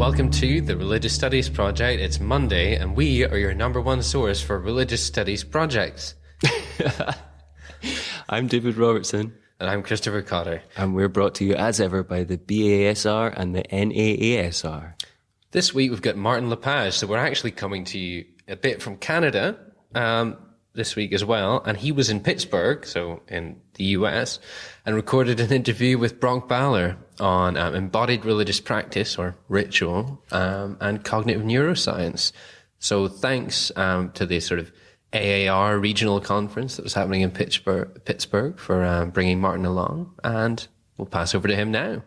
Welcome to the Religious Studies Project. It's Monday, and we are your number one source for religious studies projects. I'm David Robertson. And I'm Christopher Cotter. And we're brought to you, as ever, by the BASR and the NAASR. This week we've got Martin Lepage, so we're actually coming to you a bit from Canada this week as well. And he was in Pittsburgh, so in the US, and recorded an interview with Brock Bahler on embodied religious practice, or ritual, and cognitive neuroscience. So thanks to the sort of AAR regional conference that was happening in Pittsburgh for bringing Martin along. And we'll pass over to him now.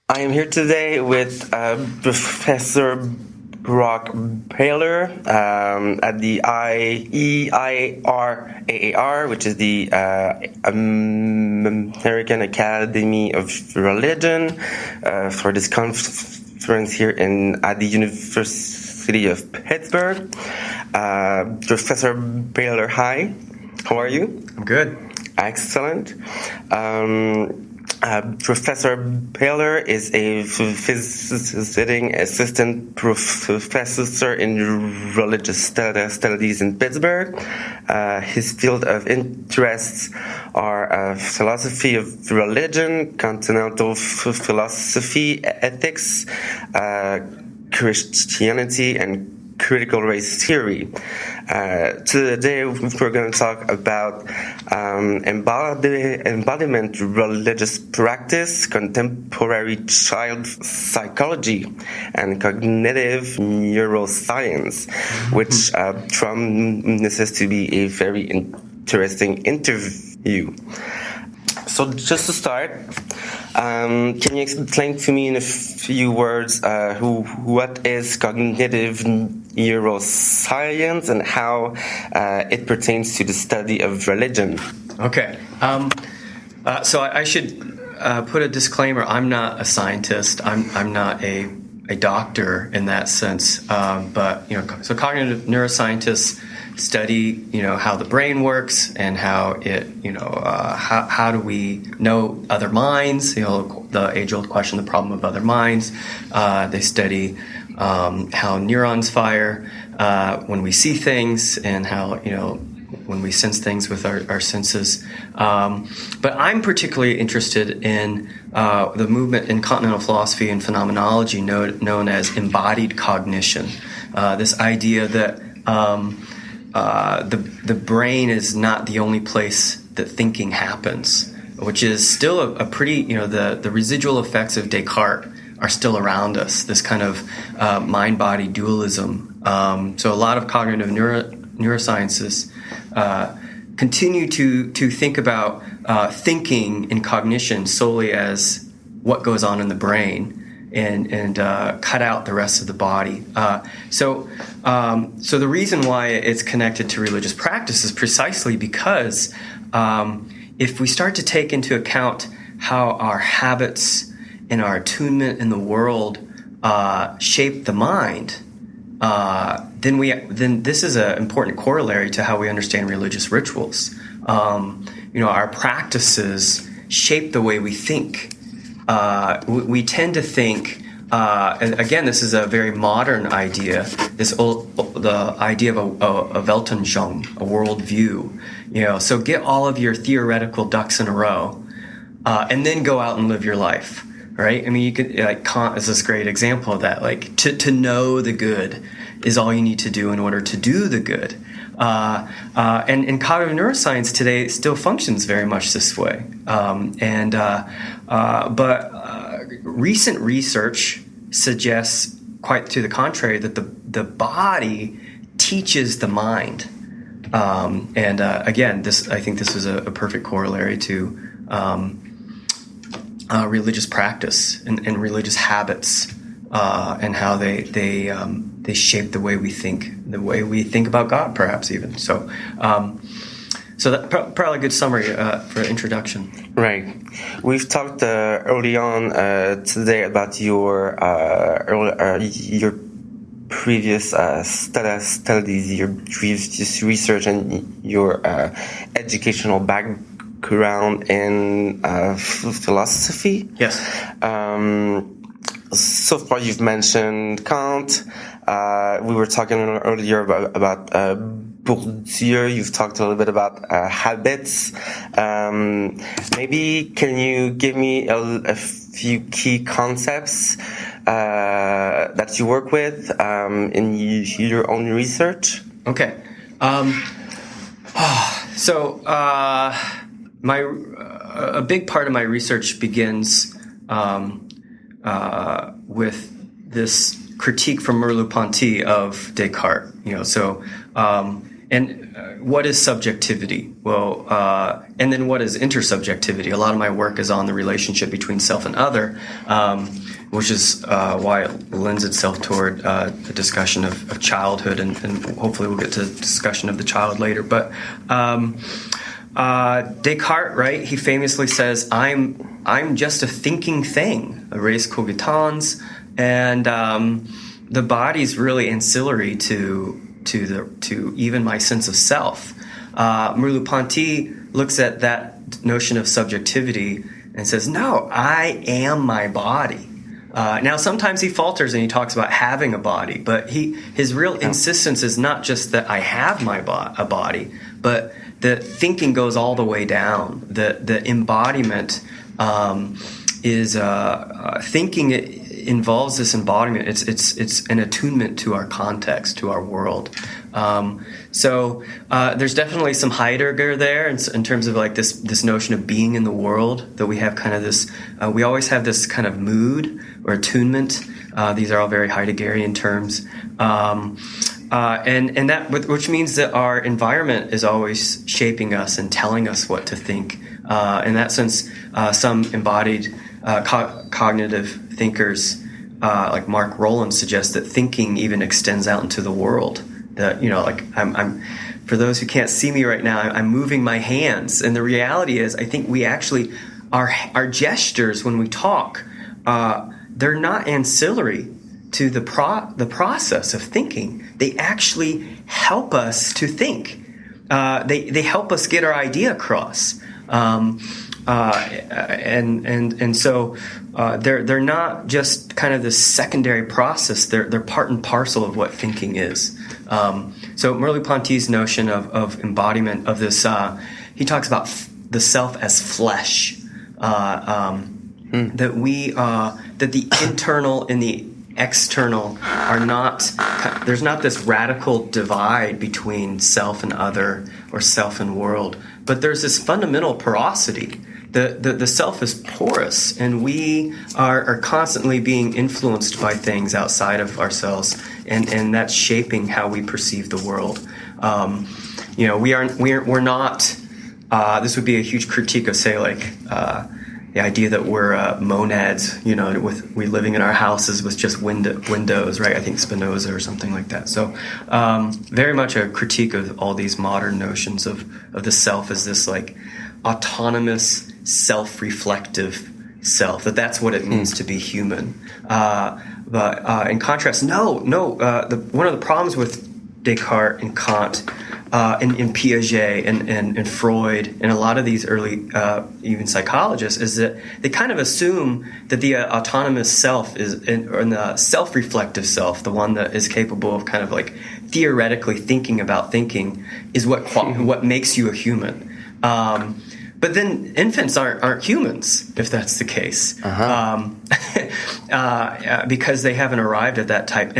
I am here today with Professor Brock Bahler at the AAR, which is the American Academy of Religion, for this conference here at the University of Pittsburgh. Professor Bahler, hi. How are you? I'm good. Excellent. Professor Bahler is a visiting assistant professor in religious studies in Pittsburgh. His field of interests are philosophy of religion, continental philosophy, ethics, Christianity, and critical race theory. Today we're going to talk about embodiment religious practice, contemporary child psychology, and cognitive neuroscience, which promises to be a very interesting interview. So just to start, can you explain to me in a few words what is cognitive neuroscience and how it pertains to the study of religion? Okay. So I should put a disclaimer. I'm not a scientist. I'm not a doctor in that sense. But so cognitive neuroscientists study, how the brain works and how it, how do we know other minds? The age-old question, the problem of other minds. They study how neurons fire when we see things, and how when we sense things with our senses. But I'm particularly interested in the movement in continental philosophy and phenomenology known as embodied cognition. This idea that the brain is not the only place that thinking happens, which is still a pretty, the residual effects of Descartes are still around us, this kind of mind-body dualism. So a lot of cognitive neurosciences continue to think about thinking and cognition solely as what goes on in the brain, and cut out the rest of the body. So the reason why it's connected to religious practice is precisely because if we start to take into account how our habits and our attunement in the world shape the mind, then this is an important corollary to how we understand religious rituals. Our practices shape the way we think. We tend to think, and again, this is a very modern idea. The idea of a Weltanschauung, a worldview. So get all of your theoretical ducks in a row, and then go out and live your life. Right? I mean, you could, Kant is this great example of that. Like, to know the good is all you need to do in order to do the good. And cognitive neuroscience today still functions very much this way. But recent research suggests quite to the contrary, that the body teaches the mind. Again, I think this is a perfect corollary to religious practice and religious habits, and how they shape the way we think about God, perhaps even. So that's probably a good summary for introduction. Right. We've talked early on today about your previous studies, your previous research, and your educational background in philosophy. Yes. so far you've mentioned Kant. We were talking earlier about Bourdieu. You've talked a little bit about habits. Maybe can you give me a few key concepts that you work with in your own research? Okay. A big part of my research begins with this critique from Merleau-Ponty of Descartes. What is subjectivity? Well, and then what is intersubjectivity? A lot of my work is on the relationship between self and other, which is why it lends itself toward a discussion of childhood, and hopefully we'll get to a discussion of the child later. But Descartes, right? He famously says, "I'm just a thinking thing, res cogitans," and the body's really ancillary to even my sense of self. Merleau-Ponty looks at that notion of subjectivity and says, "No, I am my body." Now, sometimes he falters and he talks about having a body, but his real insistence is not just that I have a body, but the thinking goes all the way down. The embodiment is thinking. It involves this embodiment. It's an attunement to our context, to our world. There's definitely some Heidegger there in terms of like this notion of being in the world, that we have kind of this. We always have this kind of mood or attunement. These are all very Heideggerian terms. And that, which means that our environment is always shaping us and telling us what to think. In that sense, some embodied cognitive thinkers, like Mark Rowland, suggest that thinking even extends out into the world. That, I'm for those who can't see me right now, I'm moving my hands, and the reality is, I think we actually our gestures when we talk, they're not ancillary to the process of thinking. They actually help us to think. They help us get our idea across. So they're not just kind of this secondary process. They're part and parcel of what thinking is. So Merleau-Ponty's notion of embodiment of this, he talks about the self as flesh. That the internal and the external are not. There's not this radical divide between self and other or self and world, but there's this fundamental porosity. The self is porous, and we are constantly being influenced by things outside of ourselves, and that's shaping how we perceive the world. We're not. This would be a huge critique of, say, like the idea that we're monads. We living in our houses with just windows, right? I think Spinoza or something like that. So, very much a critique of all these modern notions of the self as this like autonomous, self-reflective self, that's what it means to be human. But in contrast, one of the problems with Descartes and Kant and Piaget and Freud and a lot of these early even psychologists is that they kind of assume that the autonomous self is and the self-reflective self, the one that is capable of kind of like theoretically thinking about thinking, is what makes you a human. But then infants aren't humans, if that's the case, because they haven't arrived at that type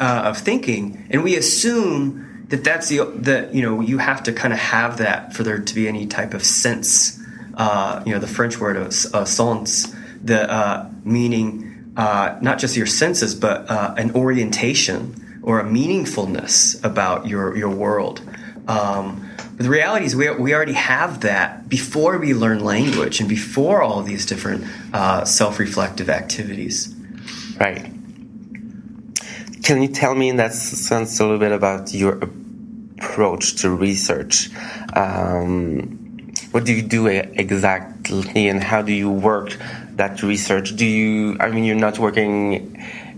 of thinking, and we assume that's you have to kind of have that for there to be any type of sense. The French word of sens, the meaning not just your senses, but an orientation or a meaningfulness about your world. But the reality is we already have that before we learn language and before all of these different self-reflective activities. Right. Can you tell me in that sense a little bit about your approach to research? What do you do exactly, and how do you work that research? You're not working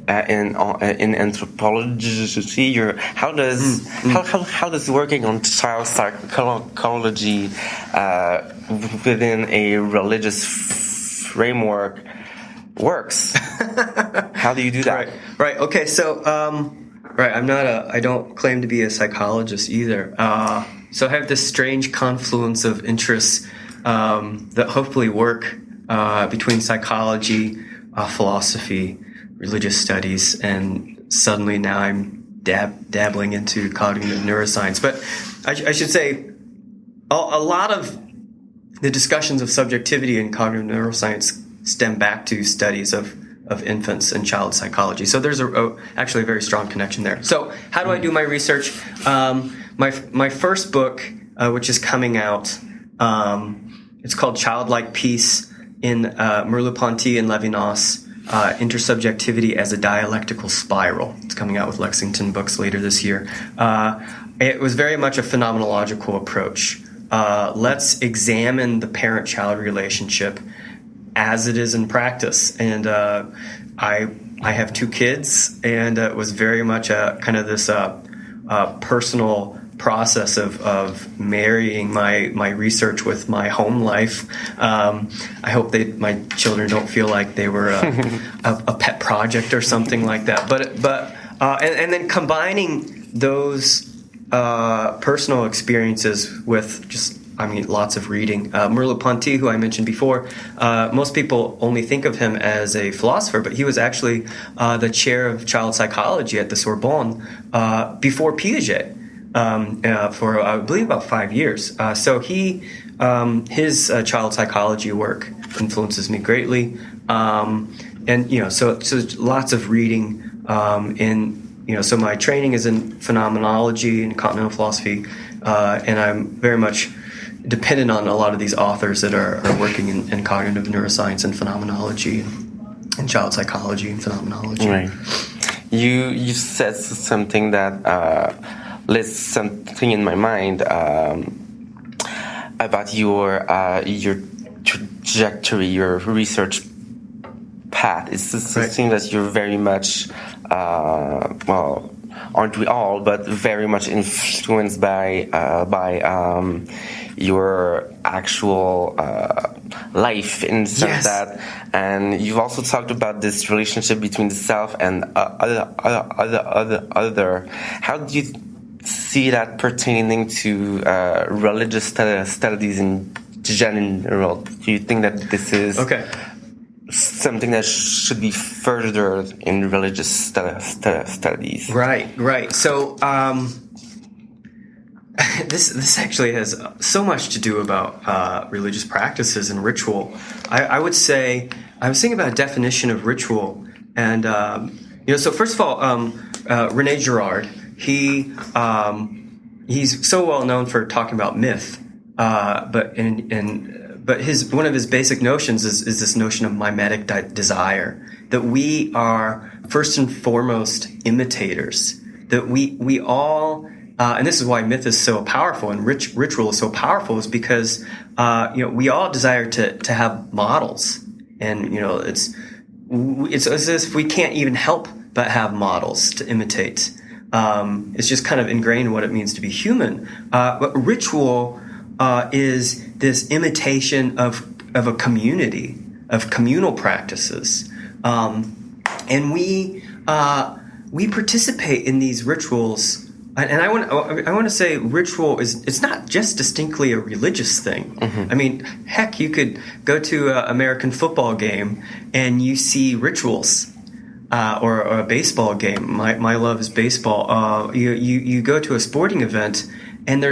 in anthropology? How does working on child psychology within a religious framework works. How do you do that? Right. Okay. So, I don't claim to be a psychologist either. So I have this strange confluence of interests that hopefully work between psychology, philosophy, religious studies, and suddenly now I'm dabbling into cognitive neuroscience. But I should say a lot of the discussions of subjectivity in cognitive neuroscience stem back to studies of infants and child psychology. So there's actually a very strong connection there. So how do I do my research? My first book, which is coming out, it's called Childlike Peace in Merleau-Ponty and Levinas, Intersubjectivity as a Dialectical Spiral. It's coming out with Lexington Books later this year. It was very much a phenomenological approach. Let's examine the parent-child relationship as it is in practice. And I have 2 kids, and it was very much a kind of this personal process of marrying my research with my home life. I hope my children don't feel like they were a pet project or something like that. But then combining those personal experiences with just lots of reading. Merleau-Ponty, who I mentioned before, most people only think of him as a philosopher, but he was actually the chair of child psychology at the Sorbonne before Piaget for, I believe, about 5 years. So his child psychology work influences me greatly. So lots of reading so my training is in phenomenology and continental philosophy, and I'm very much dependent on a lot of these authors that are working in cognitive neuroscience and phenomenology and child psychology and phenomenology. Right. You said something that lists something in my mind about your trajectory, your research path. It's something that you're very much, aren't we all, but very much influenced by your actual life in the sense that, and you've also talked about this relationship between the self and other. How do you see that pertaining to religious studies in general? Do you think that this is something that should be furthered in religious studies? Right. So this actually has so much to do about religious practices and ritual. I would say, I was thinking about a definition of ritual, and so first of all, René Girard, he's so well known for talking about myth, but one of his basic notions is this notion of mimetic desire, that we are first and foremost imitators, that we all, and this is why myth is so powerful and ritual is so powerful, is because we all desire to have models, and it's as if we can't even help but have models to imitate. It's just kind of ingrained in what it means to be human. But ritual is this imitation of a community, of communal practices, and we participate in these rituals. And I want to say ritual it's not just distinctly a religious thing. Mm-hmm. I mean, heck, you could go to an American football game and you see rituals. Or a baseball game. My love is baseball. You go to a sporting event, and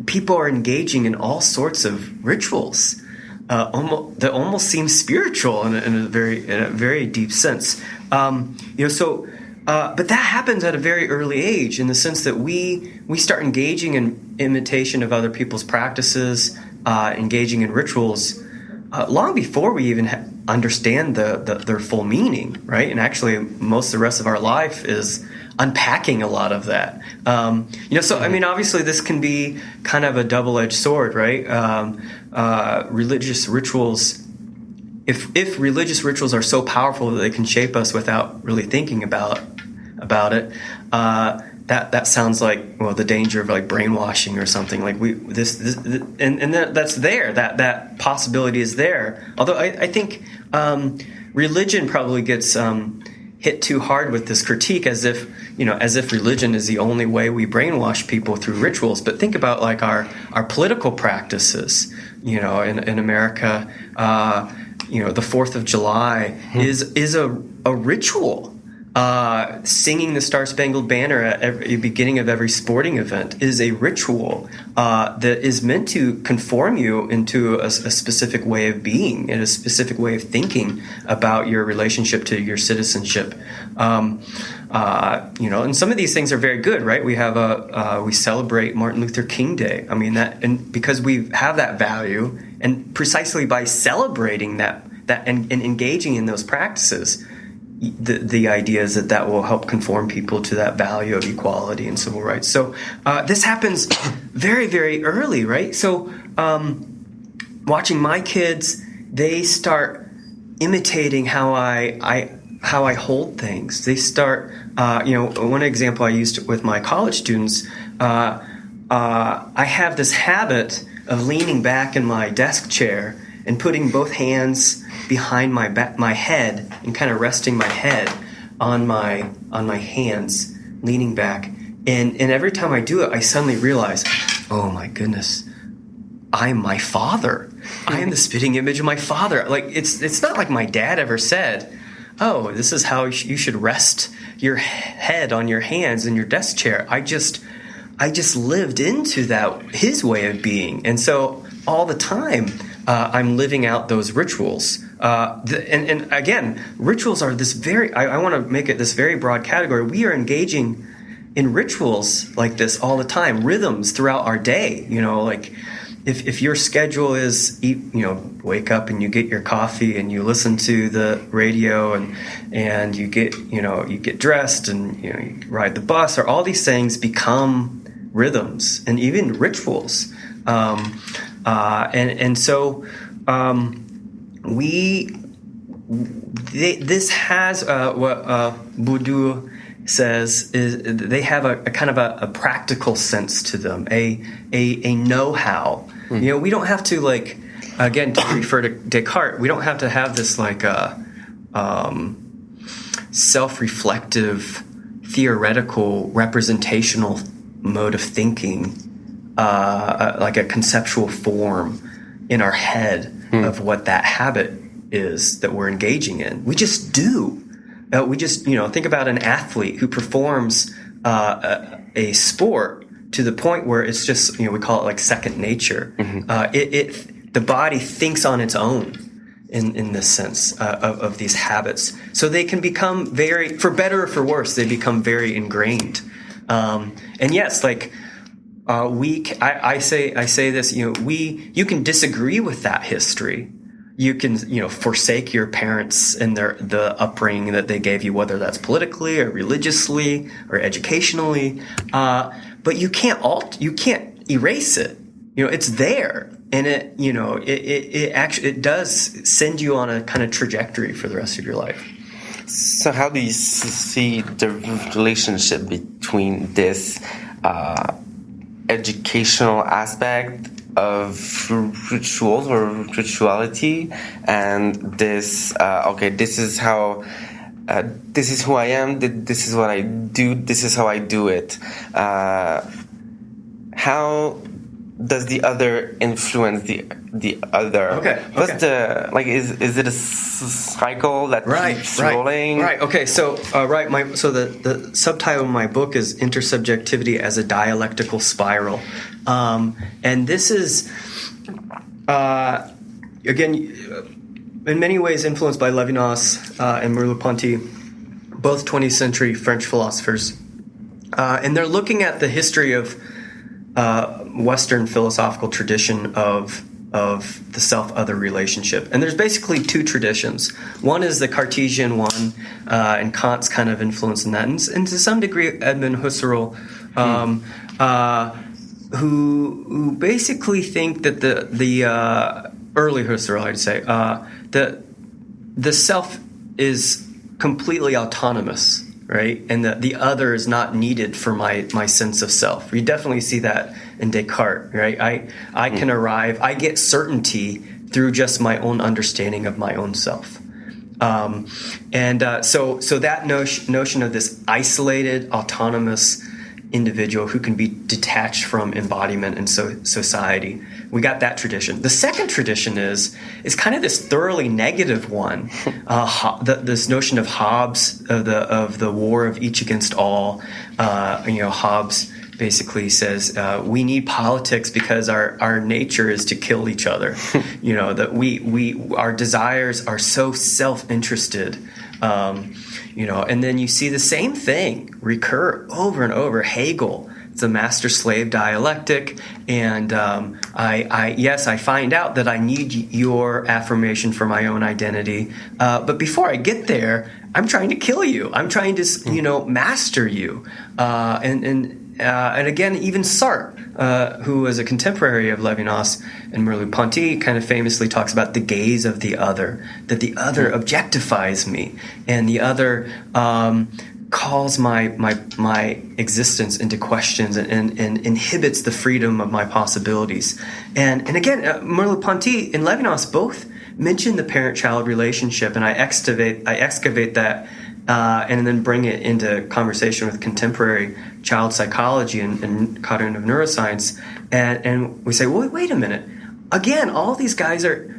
people are engaging in all sorts of rituals that almost seem spiritual in a very deep sense. But that happens at a very early age, in the sense that we start engaging in imitation of other people's practices, engaging in rituals long before we even understand their full meaning, right? And actually, most of the rest of our life is unpacking a lot of that. I mean, obviously, this can be kind of a double-edged sword, right? Religious rituals. If religious rituals are so powerful that they can shape us without really thinking about it, that sounds like, well, the danger of like brainwashing or something. Like that's there. That possibility is there. Although I think religion probably gets hit too hard with this critique, as if religion is the only way we brainwash people through rituals. But think about like our political practices. In America, the 4th of July is a ritual. Singing the Star-Spangled Banner at the beginning of every sporting event is a ritual that is meant to conform you into a specific way of being and a specific way of thinking about your relationship to your citizenship. And some of these things are very good, right? We have we celebrate Martin Luther King Day. I mean and because we have that value, and precisely by celebrating that and engaging in those practices, the idea is that will help conform people to that value of equality and civil rights. So this happens very, very early, right? So watching my kids, they start imitating how I hold things. They start, one example I used with my college students, I have this habit of leaning back in my desk chair and putting both hands behind my head and kind of resting my head on my hands, leaning back. And every time I do it, I suddenly realize, oh my goodness, I'm my father. I am the spitting image of my father. Like it's not like my dad ever said, oh, this is how you should rest your head on your hands in your desk chair. I just lived into that, his way of being. And so all the time, I'm living out those rituals. And again, rituals are this I want to make it this very broad category. We are engaging in rituals like this all the time, rhythms throughout our day. Like if your schedule is, wake up and you get your coffee and you listen to the radio and you get dressed and, you ride the bus, or all these things become rhythms and even rituals. So this has what Bourdieu says is they have a kind of a practical sense to them, a know-how. We don't have to, like, again, to refer to Descartes, we don't have to have this like self-reflective, theoretical, representational mode of thinking, like a conceptual form in our head of what that habit is that we're engaging in. We just do. We just, think about an athlete who performs a sport to the point where it's just, we call it like second nature. The body thinks on its own in this sense of these habits. So they can become very, for better or for worse, they become very ingrained. And yes, like, I say this, you can disagree with that history. You can, forsake your parents and the upbringing that they gave you, whether that's politically or religiously or educationally. But you can't erase it. It's there, and it does send you on a kind of trajectory for the rest of your life. So how do you see the relationship between this educational aspect of rituals or rituality and this, this is how, this is who I am, this is what I do, this is how I do it. How does the other influence the other? Okay. What's the, like, is it a cycle that keeps rolling? Right. Okay. So, the subtitle of my book is Intersubjectivity as a Dialectical Spiral. And this is, again, in many ways influenced by Levinas and Merleau-Ponty, both 20th century French philosophers. And they're looking at the history of Western philosophical tradition of the self-other relationship. And there's basically two traditions. One is the Cartesian one, and Kant's kind of influence in that. And to some degree, Edmund Husserl, who basically think that the early Husserl, I'd say, the self is completely autonomous right? And the other is not needed for my sense of self. You definitely see that in Descartes, right? I can arrive, I get certainty through just my own understanding of my own self. So that notion of this isolated, autonomous individual who can be detached from embodiment and society, we got that tradition. The second tradition is kind of this thoroughly negative one, this notion of Hobbes, of the war of each against all. Hobbes basically says we need politics because our nature is to kill each other. That our desires are so self-interested. And then you see the same thing recur over and over. Hegel, the master-slave dialectic, and I find out that I need your affirmation for my own identity, but before I get there, I'm trying to kill you. I'm trying to, master you, and again, even Sartre, who was a contemporary of Levinas and Merleau-Ponty, kind of famously talks about the gaze of the other, that the other objectifies me, and the other calls my existence into questions and inhibits the freedom of my possibilities. And again, Merleau-Ponty and Levinas both mention the parent-child relationship, and I excavate that. And then bring it into conversation with contemporary child psychology and cognitive neuroscience, and we say, well, wait a minute. Again, all these guys are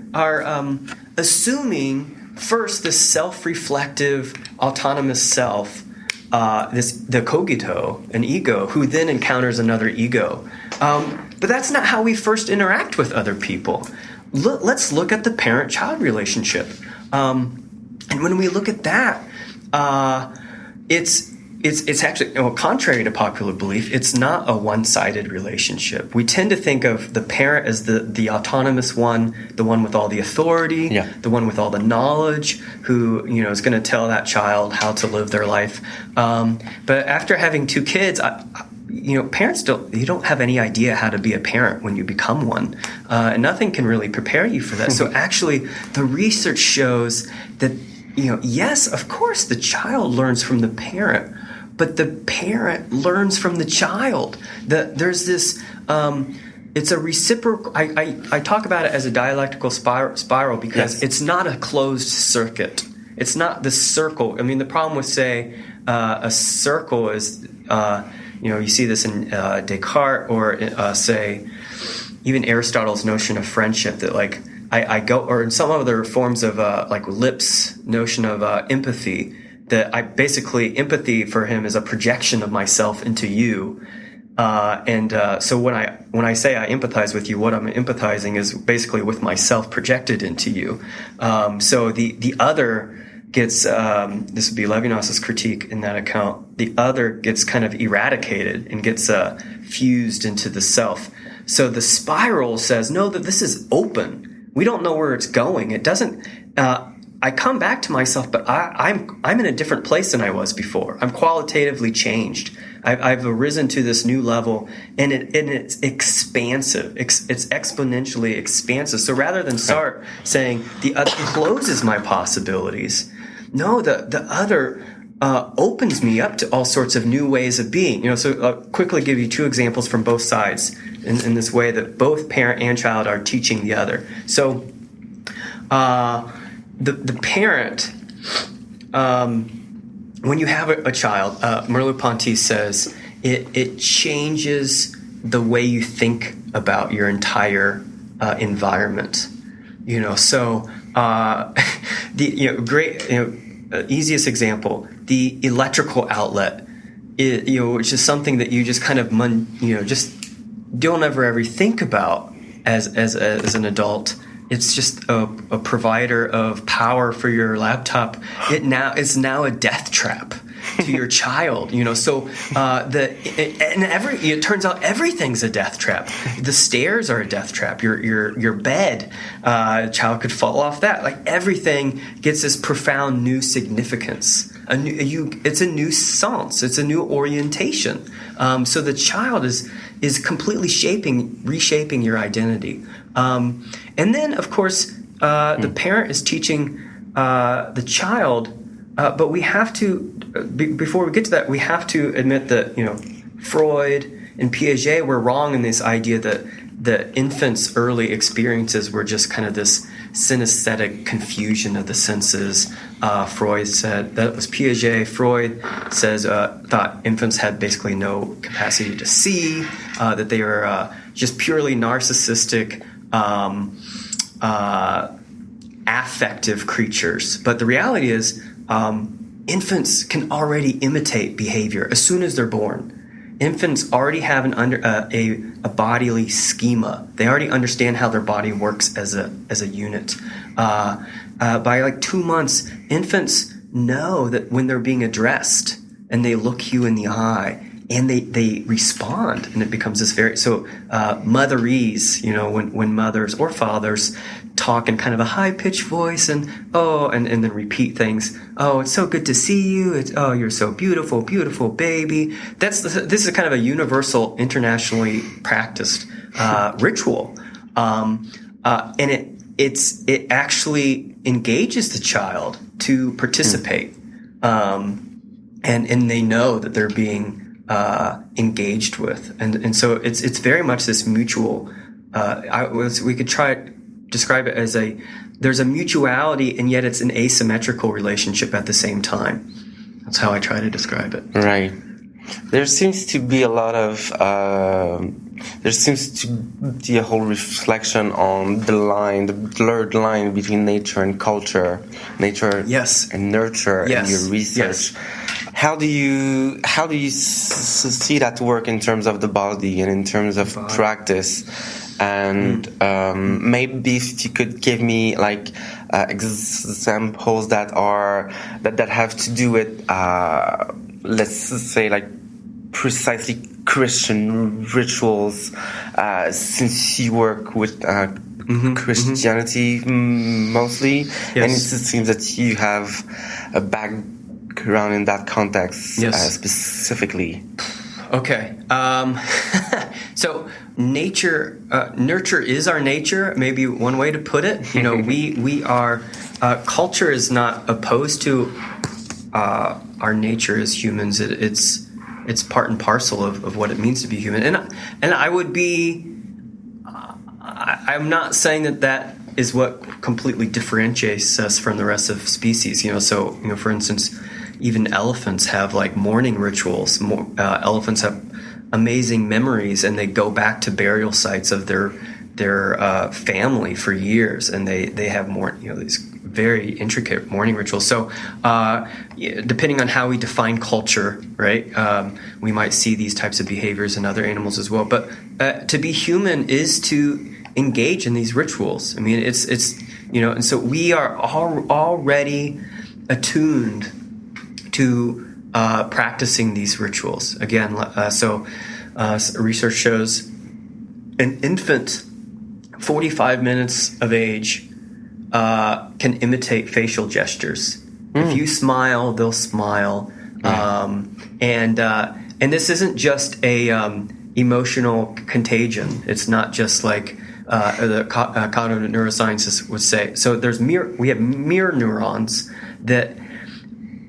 assuming first this self-reflective, autonomous self, the cogito, an ego, who then encounters another ego. But that's not how we first interact with other people. Let's look at the parent-child relationship, and when we look at that. It's actually, contrary to popular belief, it's not a one-sided relationship. We tend to think of the parent as the autonomous one, the one with all the authority, the one with all the knowledge, who is going to tell that child how to live their life. But after having two kids, parents don't have any idea how to be a parent when you become one, and nothing can really prepare you for that. So actually, the research shows that. Yes, of course, the child learns from the parent, but the parent learns from the child. There's this, it's a reciprocal, I talk about it as a dialectical spiral because it's not a closed circuit. It's not the circle. I mean, the problem with, say, a circle is, you see this in Descartes or, say, even Aristotle's notion of friendship that, like, I go, or in some other forms of like Lip's notion of empathy, that empathy for him is a projection of myself into you, so when I say I empathize with you, what I'm empathizing is basically with myself projected into you. So the other gets this would be Levinas's critique in that account. The other gets kind of eradicated and gets fused into the self. So the spiral says no, that this is open. We don't know where it's going. It doesn't. I come back to myself, but I'm in a different place than I was before. I'm qualitatively changed. I've arisen to this new level, and it's expansive. It's exponentially expansive. So rather than start saying the other closes my possibilities, no, the other opens me up to all sorts of new ways of being. So I'll quickly give you two examples from both sides in this way that both parent and child are teaching the other. So the parent, when you have a child, Merleau-Ponty says it changes the way you think about your entire environment. So easiest example, the electrical outlet, which is something that you just kind of just don't ever think about as an adult. It's just a provider of power for your laptop. It's now a death trap to your child. So it turns out everything's a death trap. The stairs are a death trap. Your bed, a child could fall off that. Like everything gets this profound new significance. It's a new sense. It's a new orientation. So the child is completely reshaping your identity. And then, of course, the parent is teaching the child but we have to, before we get to that, we have to admit that, Freud and Piaget were wrong in this idea that the infant's early experiences were just kind of this synesthetic confusion of the senses. Freud said that was Piaget. Freud says thought infants had basically no capacity to see, that they were just purely narcissistic, affective creatures. But the reality is, infants can already imitate behavior as soon as they're born. Infants already have a bodily schema. They already understand how their body works as a unit. By like 2 months, infants know that when they're being addressed and they look you in the eye and they respond, and it becomes this motherese, when mothers or fathers talk in kind of a high-pitched voice and then repeat things. Oh, it's so good to see you. You're so beautiful, beautiful baby. This is kind of a universal, internationally practiced ritual, and it actually engages the child to participate, and they know that they're being engaged with, and so it's very much this mutual. We could describe it as there's a mutuality, and yet it's an asymmetrical relationship at the same time. That's how I try to describe it. Right. There seems to be a lot of there seems to be a whole reflection on the blurred line between nature and culture, nature Yes. and nurture in your research. Yes. How do you see that work in terms of the body and in terms of practice? And maybe if you could give me like examples that have to do with let's say like precisely Christian rituals, since you work with Christianity mostly, Yes. and it seems that you have a background in that context specifically. Okay. So nurture is our nature. Maybe one way to put it. We are. Culture is not opposed to our nature as humans. It's part and parcel of what it means to be human. And I would be. I'm not saying that is what completely differentiates us from the rest of species. So for instance, even elephants have like morning rituals. Elephants have amazing memories, and they go back to burial sites of their family for years, and they have more these very intricate morning rituals. So depending on how we define culture, right, we might see these types of behaviors in other animals as well. But to be human is to engage in these rituals. I mean, it's and so we are already attuned to practicing these rituals. Again, research shows an infant 45 minutes of age can imitate facial gestures. If you smile, they'll smile. And this isn't just a emotional contagion. It's not just like the cognitive neuroscientists would say. So we have mirror neurons that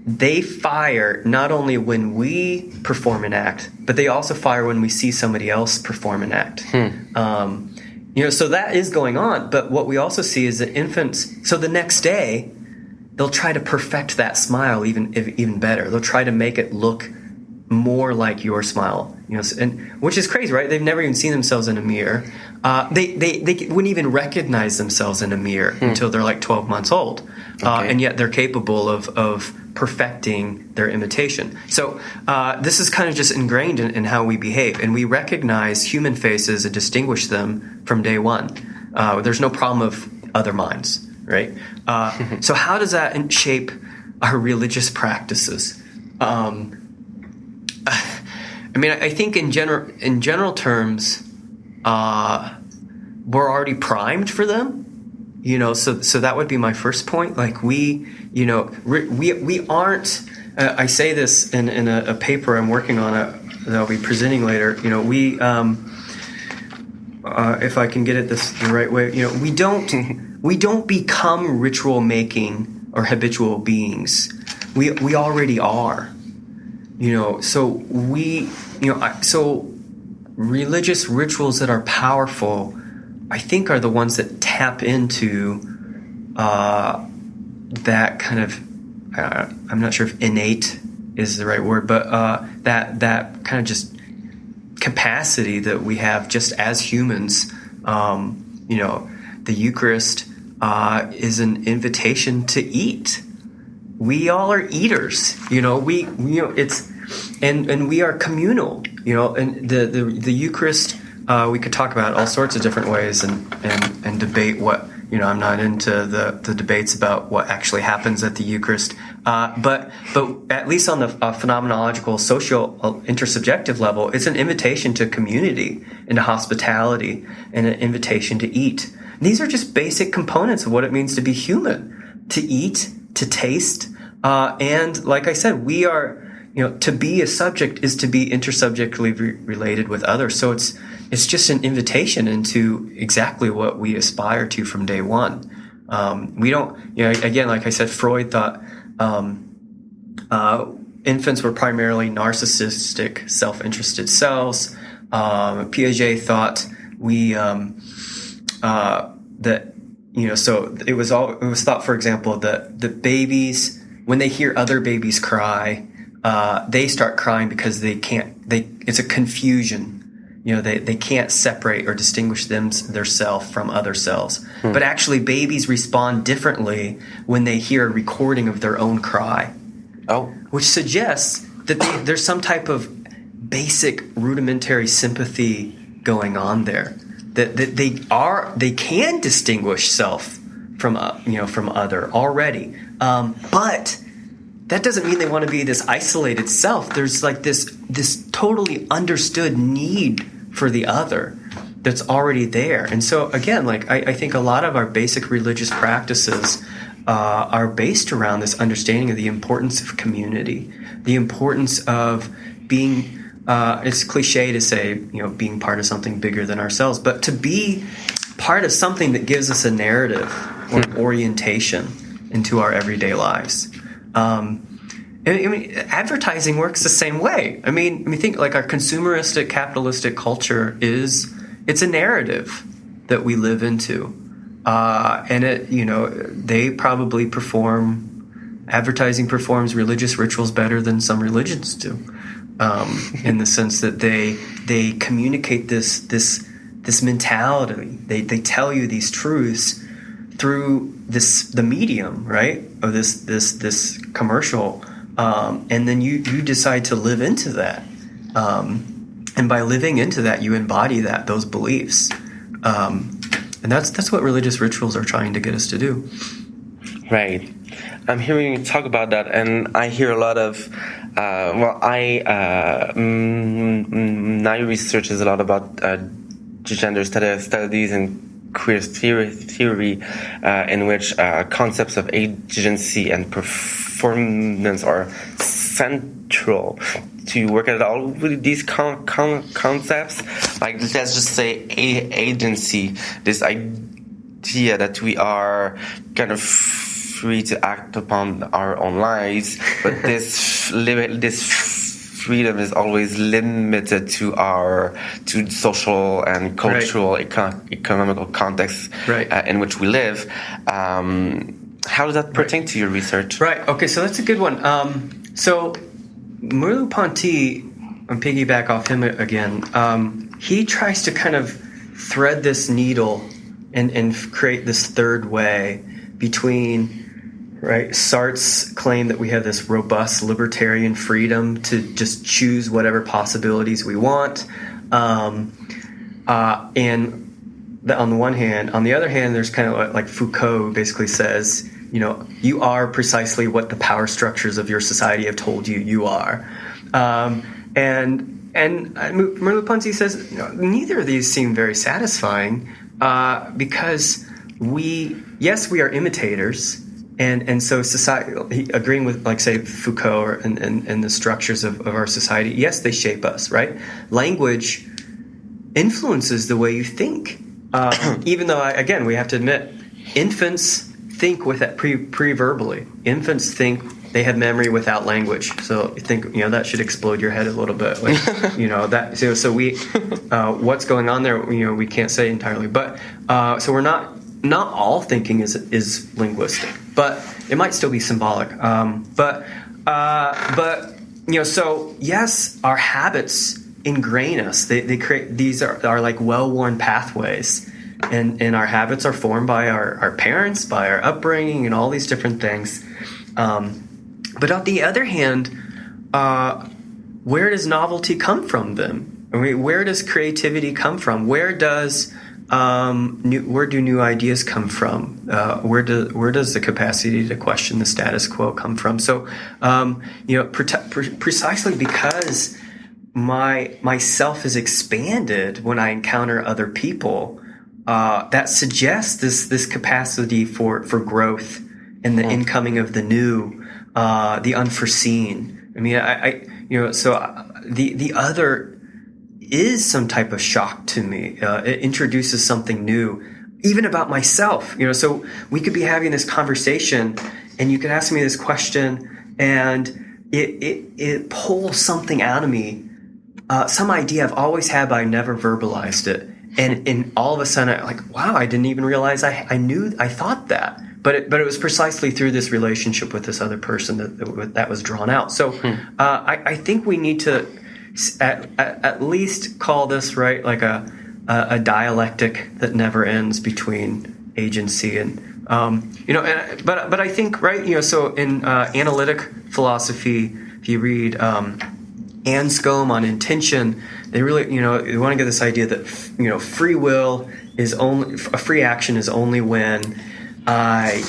they fire not only when we perform an act, but they also fire when we see somebody else perform an act. So that is going on. But what we also see is that infants, so the next day, they'll try to perfect that smile even better. They'll try to make it look more like your smile, and which is crazy, right? They've never even seen themselves in a mirror. They wouldn't even recognize themselves in a mirror until they're like 12 months old, and yet they're capable of perfecting their imitation. So this is kind of just ingrained in how we behave, and we recognize human faces and distinguish them from day one. There's no problem of other minds, right? So how does that shape our religious practices? I mean, I think in general terms, we're already primed for them. So that would be my first point. Like we aren't. I say this in a paper I'm working on that I'll be presenting later. If I can get it the right way, we don't become ritual making or habitual beings. we already are. So so religious rituals that are powerful, I think, are the ones that tap into that kind of, I'm not sure if innate is the right word, but that kind of just capacity that we have just as humans. The Eucharist is an invitation to eat. We all are eaters, it's, and we are communal, and the Eucharist, we could talk about all sorts of different ways and debate what, I'm not into the debates about what actually happens at the Eucharist. But at least on the phenomenological, social, intersubjective level, it's an invitation to community and to hospitality and an invitation to eat. And these are just basic components of what it means to be human, to eat, to taste. And like I said, we are, to be a subject is to be intersubjectively related with others. So it's just an invitation into exactly what we aspire to from day one. We don't, again, like I said, Freud thought infants were primarily narcissistic, self-interested selves. Piaget thought that, so it was thought, for example, that the babies, when they hear other babies cry, they start crying because it's a confusion. They can't separate or distinguish their self from other selves. But actually, babies respond differently when they hear a recording of their own cry. Oh. Which suggests that there's some type of basic rudimentary sympathy going on there. That they can distinguish self from other already. But that doesn't mean they want to be this isolated self. There's like this totally understood need for the other that's already there. And so again, like I think a lot of our basic religious practices are based around this understanding of the importance of community, the importance of being, it's cliche to say, being part of something bigger than ourselves, but to be part of something that gives us a narrative or an orientation into our everyday lives. Advertising works the same way. I mean, think like our consumeristic, capitalistic culture it's a narrative that we live into. And they probably advertising performs religious rituals better than some religions do. In the sense that they communicate this mentality. They tell you these truths through the medium, right? Of this commercial. And then you decide to live into that. And by living into that, you embody those beliefs. And that's what religious rituals are trying to get us to do. Right. I'm hearing you talk about that, and I hear a lot of, my research is a lot about gender studies and queer theory, in which concepts of agency and performance are central to work at all with these concepts. Like, let's just say agency, this idea that we are kind of free to act upon our own lives, but this freedom is always limited to social and cultural, economical context in which we live. How does that pertain to your research? Right. Okay. So that's a good one. So Merleau-Ponty, I'm piggyback off him again. He tries to kind of thread this needle and create this third way between. Right, Sartre's claim that we have this robust libertarian freedom to just choose whatever possibilities we want, and on the one hand, on the other hand, there's kind of like Foucault, who basically says, you are precisely what the power structures of your society have told you are, and Merleau-Ponty says neither of these seem very satisfying because we are imitators. And so society, agreeing with, like, say, Foucault and the structures of our society, yes, they shape us, right? Language influences the way you think. Even though, again, we have to admit, infants think with that pre-verbally. Infants think they have memory without language. So you think, that should explode your head a little bit. Like, that. So we, what's going on there? We can't say entirely. But so we're not all thinking is linguistic, but it might still be symbolic. So yes, our habits ingrain us. They create, these are like well-worn pathways, and our habits are formed by our parents, by our upbringing, and all these different things. But on the other hand, where does novelty come from then? I mean, where does creativity come from? Where do new ideas come from? Where does the capacity to question the status quo come from? So, precisely because my self is expanded when I encounter other people, that suggests this capacity for growth and the incoming of the new, the unforeseen. I mean, the other is some type of shock to me. It introduces something new, even about myself. So we could be having this conversation, and you could ask me this question, and it pulls something out of me, some idea I've always had, but I never verbalized it. And all of a sudden, I'm like, wow, I didn't even realize I thought that. But it was precisely through this relationship with this other person that was drawn out. So I think we need to at least call this, right, like a dialectic that never ends between agency and but I think, right, so in analytic philosophy, if you read Anscombe on intention, they really, you want to get this idea that free will is only, a free action is only when I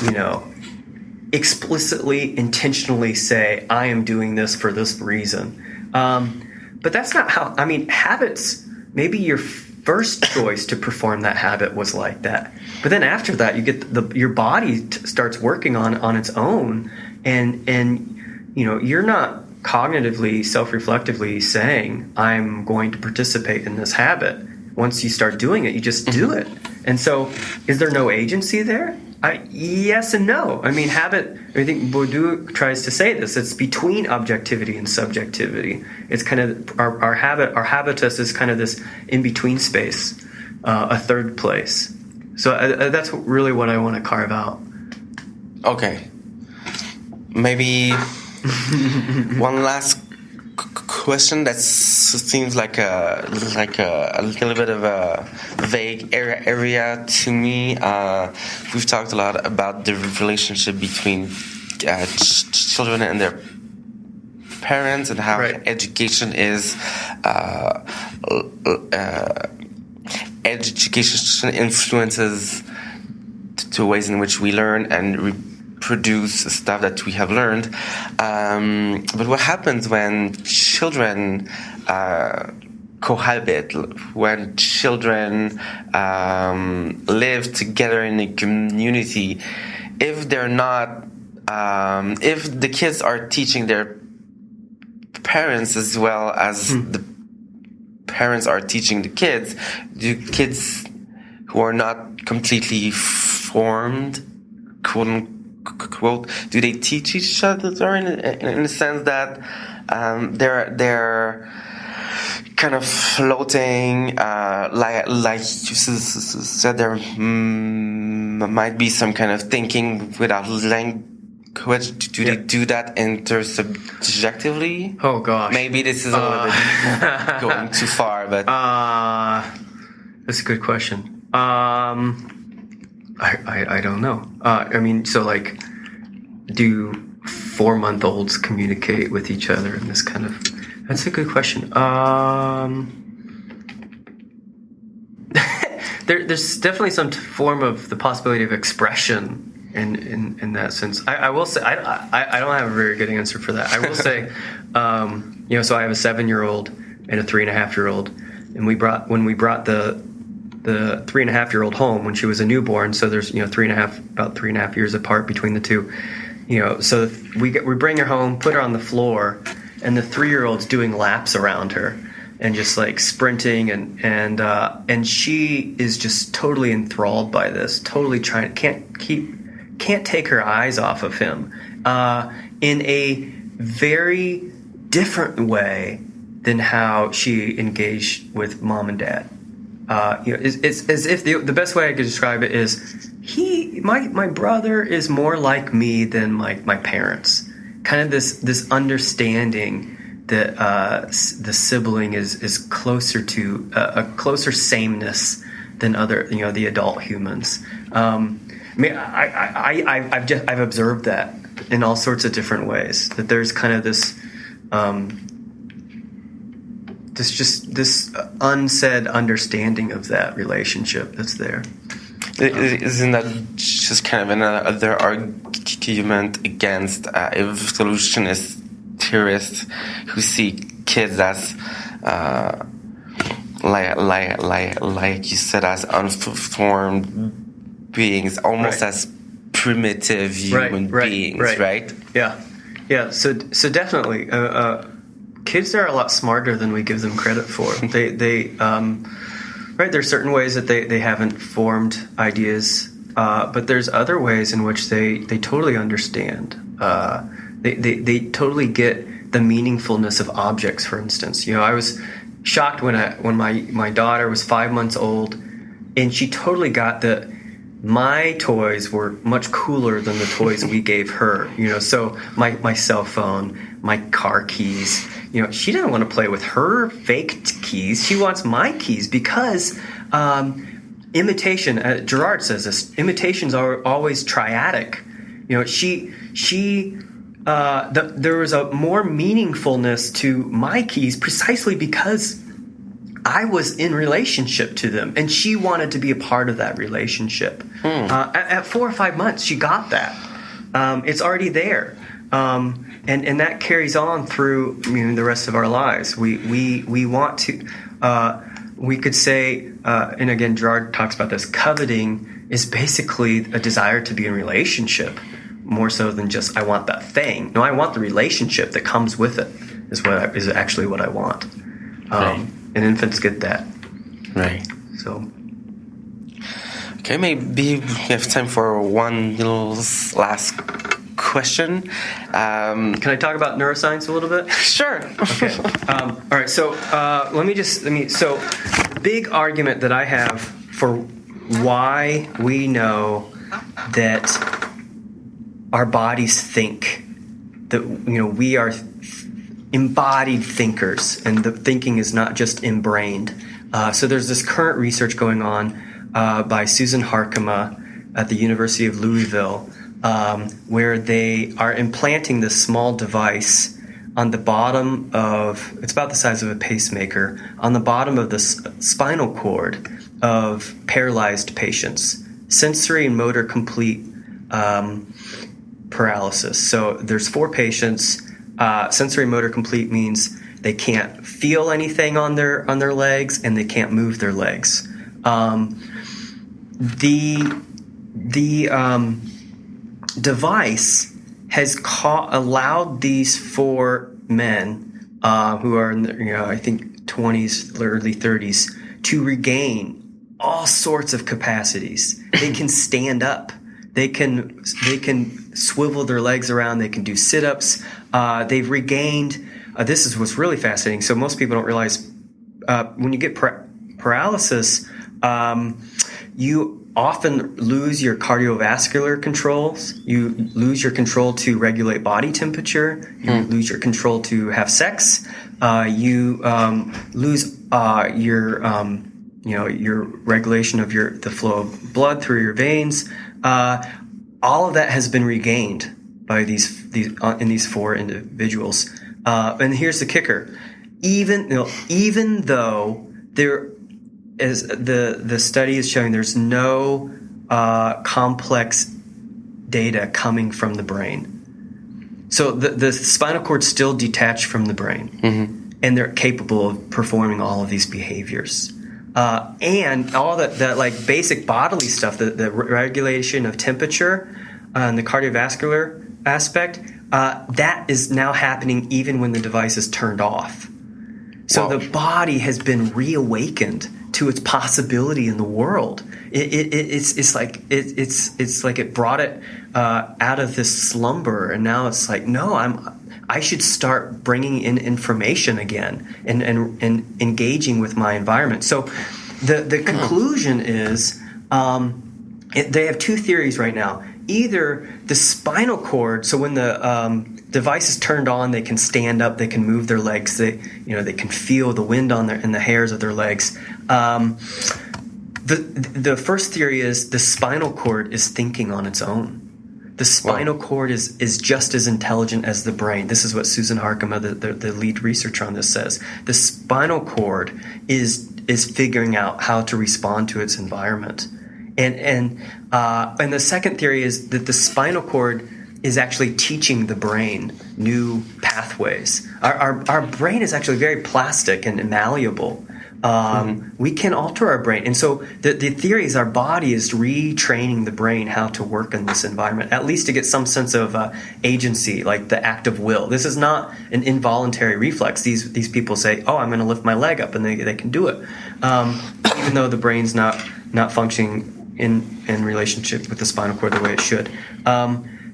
explicitly, intentionally say I am doing this for this reason. But that's not how, habits, maybe your first choice to perform that habit was like that. But then after that, you get your body starts working on its own. And you're not cognitively, self-reflectively saying, I'm going to participate in this habit. Once you start doing it, you just do it. And so is there no agency there? Yes and no. Habit, I think Bourdieu tries to say this, it's between objectivity and subjectivity. It's kind of our habitus is kind of this in-between space, a third place. So that's really what I want to carve out. Okay. Maybe one last question that seems like a little bit of a vague area to me. We've talked a lot about the relationship between children and their parents, and how education is education influences the ways in which we learn and reproduce stuff that we have learned. But what happens when children cohabit, when children live together in a community, if they're not, if the kids are teaching their parents as well as the parents are teaching the kids who are not completely formed, quote unquote, do they teach each other in the sense that they're kind of floating, like you said, there might be some kind of thinking without language. Do they do that intersubjectively? Oh gosh, maybe this is a little bit going too far, but that's a good question. I don't know. So like, do 4-month-olds communicate with each other in this kind of? That's a good question. There's definitely some form of the possibility of expression in that sense. I will say I don't have a very good answer for that. I will say, so I have a 7-year-old and a 3.5-year-old, and when we brought the 3.5-year-old home when she was a newborn. So there's about 3.5 years apart between the two. So we bring her home, put her on the floor, and the 3-year-old's doing laps around her and just like sprinting, and she is just totally enthralled by this, totally can't can't take her eyes off of him in a very different way than how she engaged with mom and dad. It's as if the best way I could describe it is my brother is more like me than my parents. Kind of this understanding that the sibling is closer to a closer sameness than other, the adult humans. I've observed that in all sorts of different ways. That there's kind of this unsaid understanding of that relationship that's there. Isn't that just kind of another argument against evolutionist theorists who see kids as like you said, as unformed beings, almost as primitive human beings, right? Yeah. So definitely, kids are a lot smarter than we give them credit for. There's certain ways that they haven't formed ideas, but there's other ways in which they totally understand. They totally get the meaningfulness of objects. For instance, I was shocked when my daughter was 5 months old, and she totally got that my toys were much cooler than the toys we gave her. So my cell phone, my car keys. She doesn't want to play with her fake keys. She wants my keys because imitation. Girard says this. Imitations are always triadic. There was a more meaningfulness to my keys precisely because I was in relationship to them, and she wanted to be a part of that relationship. At 4 or 5 months, she got that. It's already there, and that carries on through the rest of our lives. We want to. We could say, and again, Girard talks about this. Coveting is basically a desire to be in relationship, more so than just I want that thing. No, I want the relationship that comes with it. Is actually what I want. Right. And infants get that. Right. So. Okay, maybe we have time for one little last question. Can I talk about neuroscience a little bit? Sure. Okay. All right. So So, big argument that I have for why we know that our bodies think, that we are embodied thinkers, and the thinking is not just embrained. So there's this current research going on by Susan Harkema at the University of Louisville, where they are implanting this small device on the bottom of, it's about the size of a pacemaker, on the bottom of the spinal cord of paralyzed patients, sensory and motor complete paralysis. So there's 4 patients. Sensory motor complete means they can't feel anything on their legs, and they can't move their legs. The device has allowed these 4 men who are in their, I think 20s, early 30s, to regain all sorts of capacities. They can stand up. They can swivel their legs around. They can do sit-ups. They've regained. This is what's really fascinating. So most people don't realize when you get paralysis, you often lose your cardiovascular controls. You lose your control to regulate body temperature. You lose your control to have sex. You lose your regulation of the flow of blood through your veins. All of that has been regained by these in these 4 individuals. And here's the kicker: even though there is the study is showing there's no complex data coming from the brain. So the spinal cord's still detached from the brain, and they're capable of performing all of these behaviors. And all that like basic bodily stuff, the regulation of temperature and the cardiovascular aspect, that is now happening even when the device is turned off. So the body has been reawakened to its possibility in the world. It's like it brought it out of this slumber, and now it's like, no, I should start bringing in information again and engaging with my environment. So the conclusion is they have two theories right now. Either the spinal cord, so when the device is turned on, they can stand up, they can move their legs, they can feel the wind in the hairs of their legs. The first theory is the spinal cord is thinking on its own. The spinal cord is just as intelligent as the brain. This is what Susan Harkema, the lead researcher on this, says. The spinal cord is figuring out how to respond to its environment. And the second theory is that the spinal cord is actually teaching the brain new pathways. Our brain is actually very plastic and malleable. We can alter our brain. And so the theory is our body is retraining the brain how to work in this environment, at least to get some sense of agency, like the act of will. This is not an involuntary reflex. These people say, oh, I'm going to lift my leg up, and they can do it, even though the brain's not functioning in relationship with the spinal cord the way it should.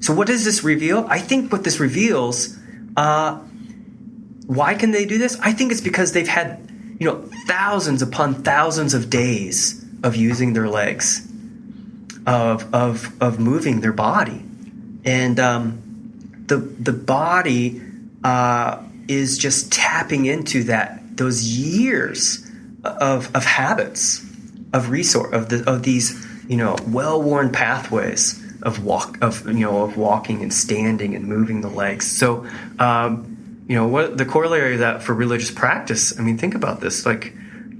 So what does this reveal? I think what this reveals, why can they do this? I think it's because they've had thousands upon thousands of days of using their legs, of moving their body, and the body is just tapping into those years of habits, of these well-worn pathways of walking and standing and moving the legs. So. What the corollary of that for religious practice? I mean, think about this. Like,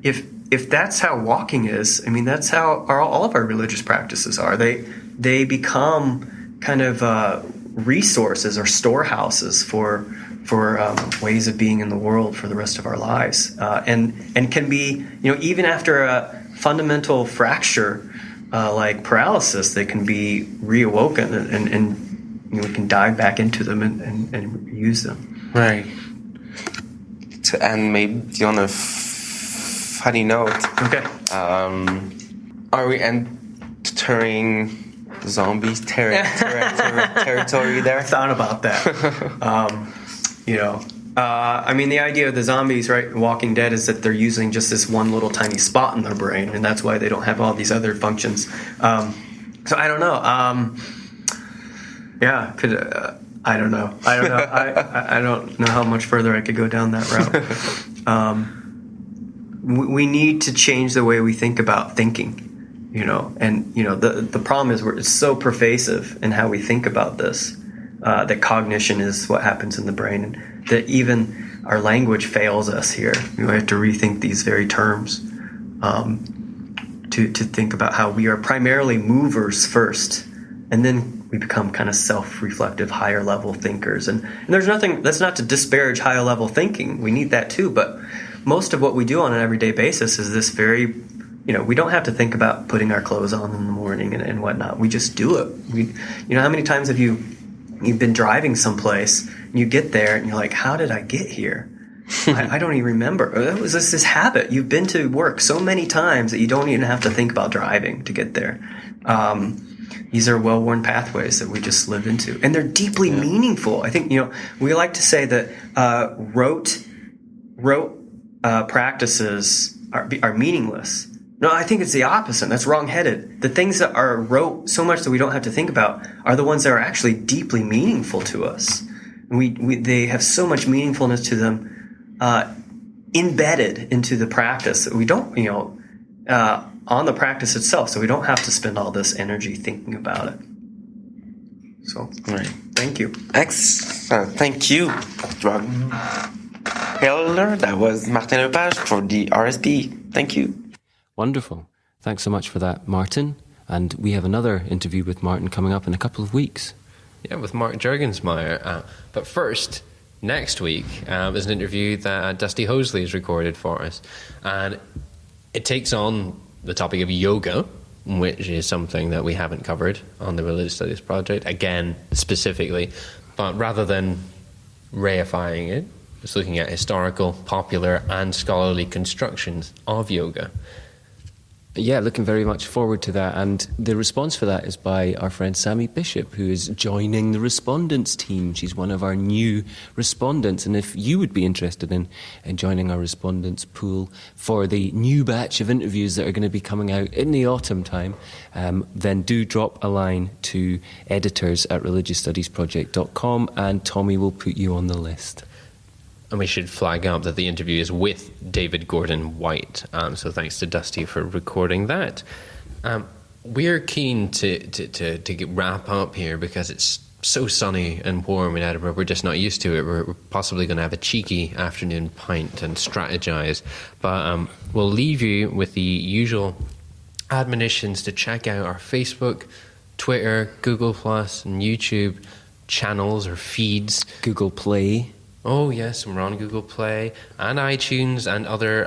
if that's how walking is, I mean, that's how all of our religious practices are. They become kind of resources or storehouses for ways of being in the world for the rest of our lives, and can be even after a fundamental fracture like paralysis, they can be reawoken and we can dive back into them and use them. Right. To end maybe on a funny note. Okay. Are we entering zombie territory there? I thought about that. I mean, the idea of the zombies, right, Walking Dead, is that they're using just this one little tiny spot in their brain, and that's why they don't have all these other functions. So I don't know. I don't know. I don't know how much further I could go down that route. We need to change the way we think about thinking, and the problem is it's so pervasive in how we think about this, that cognition is what happens in the brain, and that even our language fails us here. We have to rethink these very terms, to think about how we are primarily movers first, and then we become kind of self-reflective, higher-level thinkers. And there's nothing, that's not to disparage higher-level thinking. We need that too, but most of what we do on an everyday basis is this very, we don't have to think about putting our clothes on in the morning and whatnot. We just do it. How many times have you've been driving someplace, and you get there, and you're like, how did I get here? I don't even remember. It was just this habit. You've been to work so many times that you don't even have to think about driving to get there. These are well-worn pathways that we just live into, and they're deeply meaningful. I think we like to say that rote practices are meaningless. No, I think it's the opposite. That's wrong-headed. The things that are rote so much that we don't have to think about are the ones that are actually deeply meaningful to us. And they have so much meaningfulness to them, embedded into the practice that we don't, on the practice itself, so we don't have to spend all this energy thinking about it. So, right. Thank you. Excellent. Thank you, Brock Bahler. That was Martin Lepage for the RSP. Thank you. Wonderful. Thanks so much for that, Martin. And we have another interview with Martin coming up in a couple of weeks. Yeah, with Mark Juergensmeyer. But first, next week is an interview that Dusty Hosley has recorded for us. And it takes on the topic of yoga, which is something that we haven't covered on the Religious Studies Project, again, specifically. But rather than reifying it, it's looking at historical, popular, and scholarly constructions of yoga. Yeah, looking very much forward to that. And the response for that is by our friend Sammy Bishop, who is joining the respondents team. She's one of our new respondents. And if you would be interested in joining our respondents pool for the new batch of interviews that are going to be coming out in the autumn time, then do drop a line to editors@religiousstudiesproject.com and Tommy will put you on the list. And we should flag up that the interview is with David Gordon White. So thanks to Dusty for recording that. We're keen to wrap up here because it's so sunny and warm in Edinburgh. We're just not used to it. We're possibly going to have a cheeky afternoon pint and strategize. But we'll leave you with the usual admonitions to check out our Facebook, Twitter, Google Plus, and YouTube channels or feeds. Google Play. Oh, yes, we're on Google Play and iTunes and other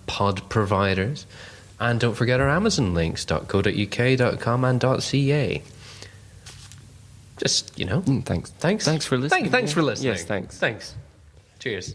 pod providers. And don't forget our Amazon links, .co.uk, .com and .ca. Just, Thanks. Thanks. Thanks for listening. Thanks for listening. Yes, thanks. Thanks. Cheers.